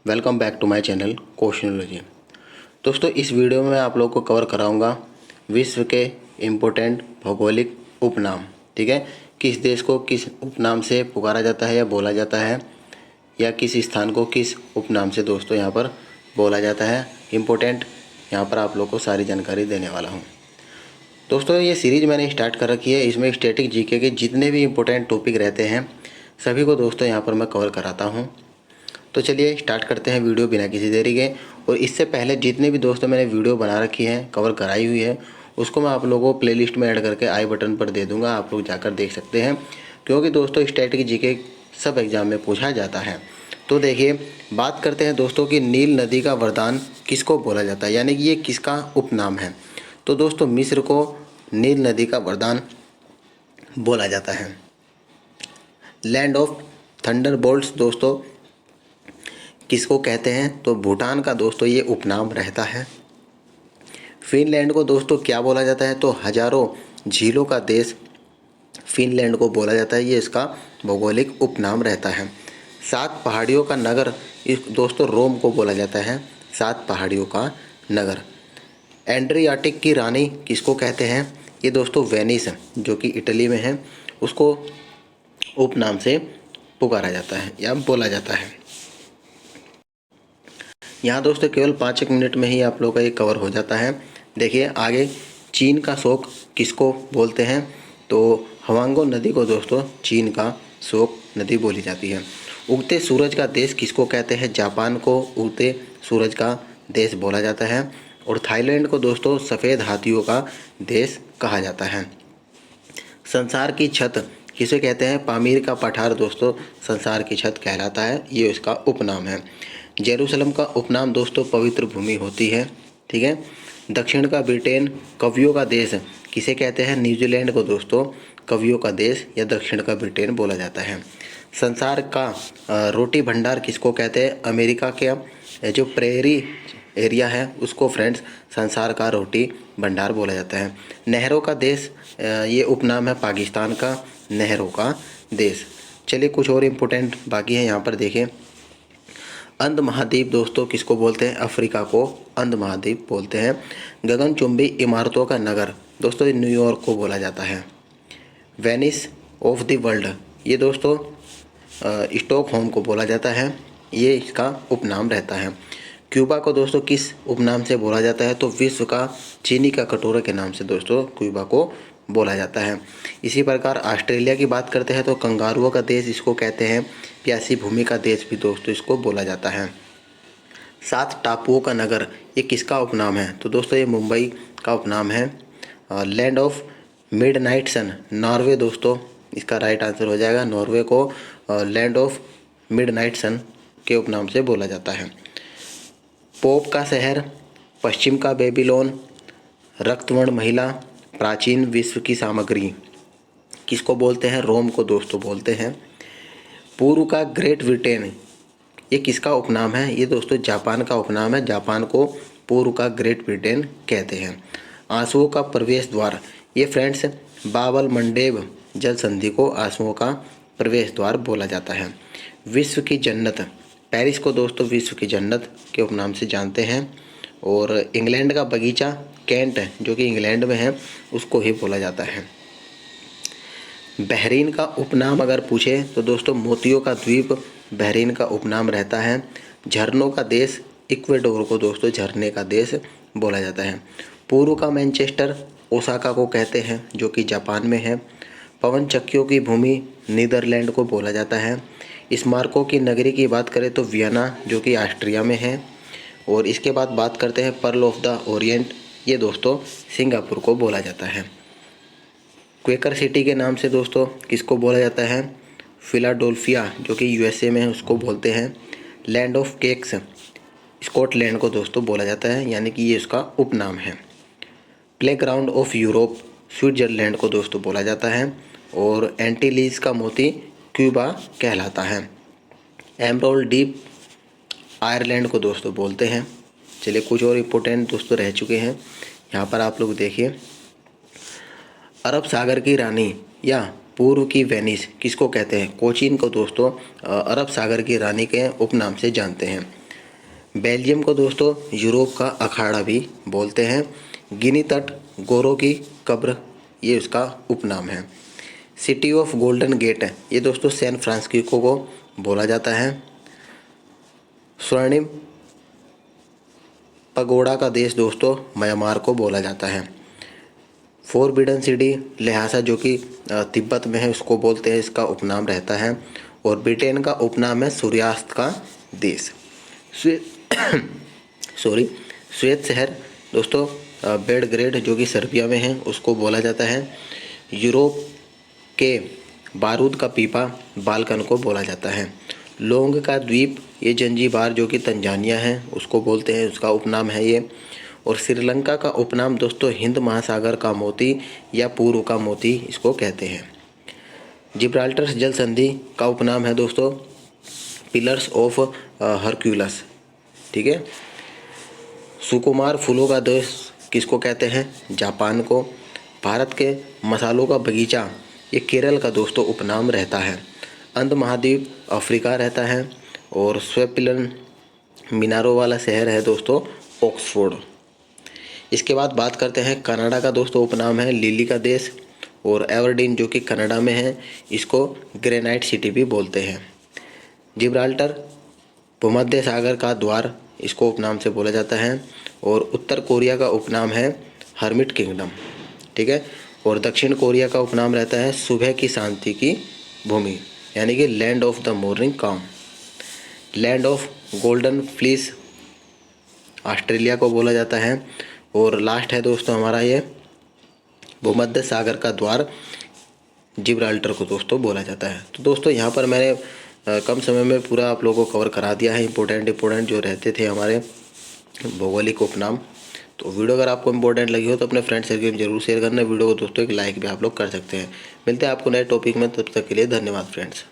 Welcome back to my channel Questionology. दोस्तों, इस video में मैं आप लोगों को कवर कराऊंगा विश्व के इम्पोर्टेंट भौगोलिक उपनाम। ठीक है, किस देश को किस उपनाम से पुकारा जाता है या बोला जाता है, या किस स्थान को किस उपनाम से दोस्तों यहाँ पर बोला जाता है। इम्पोर्टेंट यहाँ पर आप लोग को सारी जानकारी देने वाला हूँ। दोस्तों, ये सीरीज़ मैंने स्टार्ट कर रखी है। इसमें स्टैटिक जीके के जितने भी इम्पोर्टेंट टॉपिक रहते हैं सभी को दोस्तों यहाँ पर मैं कवर कराता हूँ। तो चलिए स्टार्ट करते हैं वीडियो बिना किसी देरी के। और इससे पहले जितने भी दोस्तों मैंने वीडियो बना रखी हैं, कवर कराई हुई है, उसको मैं आप लोगों को प्लेलिस्ट में ऐड करके आई बटन पर दे दूंगा। आप लोग जाकर देख सकते हैं, क्योंकि दोस्तों स्टैटिक जीके सब एग्जाम में पूछा जाता है। तो देखिए, बात करते हैं दोस्तों कि नील नदी का वरदान किसको बोला जाता है, यानी कि ये किसका उपनाम है। तो दोस्तों, मिस्र को नील नदी का वरदान बोला जाता है। लैंड ऑफ थंडरबोल्ट्स दोस्तों किसको कहते हैं, तो भूटान का दोस्तों ये उपनाम रहता है। फिनलैंड को दोस्तों क्या बोला जाता है, तो हजारों झीलों का देश फिनलैंड को बोला जाता है। ये इसका भौगोलिक उपनाम रहता है। 7 पहाड़ियों का नगर इस दोस्तों रोम को बोला जाता है। 7 पहाड़ियों का नगर। एड्रियाटिक की रानी किसको कहते हैं, ये दोस्तों वेनिस जो कि इटली में है, उसको उपनाम से पुकारा जाता है या बोला जाता है। यहाँ दोस्तों केवल 5 मिनट में ही आप लोगों का ये कवर हो जाता है। देखिए आगे, चीन का शोक किसको बोलते हैं, तो हवांगो नदी को दोस्तों चीन का शोक नदी बोली जाती है। उगते सूरज का देश किसको कहते हैं, जापान को उगते सूरज का देश बोला जाता है। और थाईलैंड को दोस्तों सफ़ेद हाथियों का देश कहा जाता है। संसार की छत किसे कहते हैं, पामीर का पठार दोस्तों संसार की छत कहलाता है। ये इसका उपनाम है। जेरूसलम का उपनाम दोस्तों पवित्र भूमि होती है। ठीक है। दक्षिण का ब्रिटेन कवियों का देश किसे कहते हैं, न्यूजीलैंड को दोस्तों कवियों का देश या दक्षिण का ब्रिटेन बोला जाता है। संसार का रोटी भंडार किसको कहते हैं, अमेरिका के जो प्रेरी एरिया है उसको फ्रेंड्स संसार का रोटी भंडार बोला जाता है। नहरों का देश ये उपनाम है पाकिस्तान का नहरों का देश। चलिए कुछ और इम्पोर्टेंट बाकी है यहाँ पर देखिए। अंध महाद्वीप दोस्तों किसको बोलते हैं, अफ्रीका को अंध महाद्वीप बोलते हैं। गगनचुंबी इमारतों का नगर दोस्तों न्यूयॉर्क को बोला जाता है। वेनिस ऑफ द वर्ल्ड ये दोस्तों स्टॉकहोम को बोला जाता है। ये इसका उपनाम रहता है। क्यूबा को दोस्तों किस उपनाम से बोला जाता है, तो विश्व का चीनी का कटोरा के नाम से दोस्तों क्यूबा को बोला जाता है। इसी प्रकार ऑस्ट्रेलिया की बात करते हैं तो कंगारुओं का देश इसको कहते हैं। प्यासी भूमि का देश भी दोस्तों इसको बोला जाता है। 7 टापुओं का नगर ये किसका उपनाम है, तो दोस्तों ये मुंबई का उपनाम है। Land of midnight sun Norway दोस्तों इसका राइट आंसर हो जाएगा। नॉर्वे को लैंड ऑफ मिडनाइट सन के उपनाम से बोला जाता है। पोप का शहर पश्चिम का बेबीलोन। रक्तवर्ण महिला प्राचीन विश्व की सामग्री किसको बोलते हैं, रोम को दोस्तों बोलते हैं। पूर्व का ग्रेट ब्रिटेन ये किसका उपनाम है, ये दोस्तों जापान का उपनाम है। जापान को पूर्व का ग्रेट ब्रिटेन कहते हैं। आंसुओं का प्रवेश द्वार ये फ्रेंड्स बाबल मंडेब जल संधि को आंसुओं का प्रवेश द्वार बोला जाता है। विश्व की जन्नत पेरिस को दोस्तों विश्व की जन्नत के उपनाम से जानते हैं। और इंग्लैंड का बगीचा कैंट जो कि इंग्लैंड में है उसको ही बोला जाता है। बहरीन का उपनाम अगर पूछे तो दोस्तों मोतियों का द्वीप बहरीन का उपनाम रहता है। झरनों का देश इक्वेडोर को दोस्तों झरने का देश बोला जाता है। पूर्व का मैनचेस्टर ओसाका को कहते हैं जो कि जापान में है। पवन चक्कियों की भूमि नीदरलैंड को बोला जाता है। स्मारकों की नगरी की बात करें तो वियना जो कि ऑस्ट्रिया में है। और इसके बाद बात करते हैं पर्ल ऑफ द ओरिएंट ये दोस्तों सिंगापुर को बोला जाता है। क्वेकर सिटी के नाम से दोस्तों किसको बोला जाता है, फिलाडेल्फिया जो कि यूएसए में है उसको बोलते हैं। लैंड ऑफ केक्स स्कॉटलैंड को दोस्तों बोला जाता है, यानी कि ये इसका उपनाम है। प्लेग्राउंड ऑफ यूरोप स्विट्जरलैंड को दोस्तों बोला जाता है। और एंटीलीज का मोती क्यूबा कहलाता है। एमरोल्ड डीप आयरलैंड को दोस्तों बोलते हैं। चलिए कुछ और इम्पोर्टेंट दोस्तों रह चुके हैं यहाँ पर आप लोग देखिए। अरब सागर की रानी या पूर्व की वेनिस किसको कहते हैं, कोचीन को दोस्तों अरब सागर की रानी के उपनाम से जानते हैं। बेल्जियम को दोस्तों यूरोप का अखाड़ा भी बोलते हैं। गिनी तट गोरों की कब्र, ये उसका उपनाम है। सिटी ऑफ गोल्डन गेट है, ये दोस्तों सैन फ्रांसिस्को को बोला जाता है। स्वर्णिम पगोड़ा का देश दोस्तों म्यांमार को बोला जाता है। फोरबिडन सिटी लहासा जो कि तिब्बत में है उसको बोलते हैं, इसका उपनाम रहता है। और ब्रिटेन का उपनाम है सूर्यास्त का देश। श्वेत शहर दोस्तों बेलग्रेड जो कि सर्बिया में है उसको बोला जाता है। यूरोप के बारूद का पीपा बाल्कन को बोला जाता है। लोंग का द्वीप ये जंजीबार जो कि तंजानिया है उसको बोलते हैं, उसका उपनाम है ये। और श्रीलंका का उपनाम दोस्तों हिंद महासागर का मोती या पूर्व का मोती इसको कहते हैं। जिब्राल्टर जल संधि का उपनाम है दोस्तों पिलर्स ऑफ हरक्यूलस, ठीक है। सुकुमार फूलों का देश किसको कहते हैं? जापान को। भारत के मसालों का बगीचा ये केरल का दोस्तों उपनाम रहता है। अंध महाद्वीप अफ्रीका रहता है। और स्वेपिलन मीनारों वाला शहर है दोस्तों ऑक्सफोर्ड। इसके बाद बात करते हैं कनाडा का दोस्तों उपनाम है लिली का देश। और एवरडीन जो कि कनाडा में है इसको ग्रेनाइट सिटी भी बोलते हैं। जिब्राल्टर भूमध्य सागर का द्वार इसको उपनाम से बोला जाता है। और उत्तर कोरिया का उपनाम है हर्मिट किंगडम, ठीक है। और दक्षिण कोरिया का उपनाम रहता है सुबह की शांति की भूमि, यानी कि लैंड ऑफ द मॉर्निंग काम। Land of golden fleece Australia को बोला जाता है। और लास्ट है दोस्तों हमारा ये भूमध्य सागर का द्वार जिब्राल्टर को दोस्तों बोला जाता है। तो दोस्तों यहाँ पर मैंने कम समय में पूरा आप लोगों को कवर करा दिया है इंपॉर्टेंट जो रहते थे हमारे भौगोलिक उपनाम। तो वीडियो अगर आपको इंपॉर्टेंट लगी हो तो अपने फ्रेंड सर्कल में जरूर शेयर करना। वीडियो को दोस्तों एक लाइक भी आप लोग कर सकते हैं। मिलते हैं आपको नए टॉपिक में, तब तक के लिए धन्यवाद फ्रेंड्स।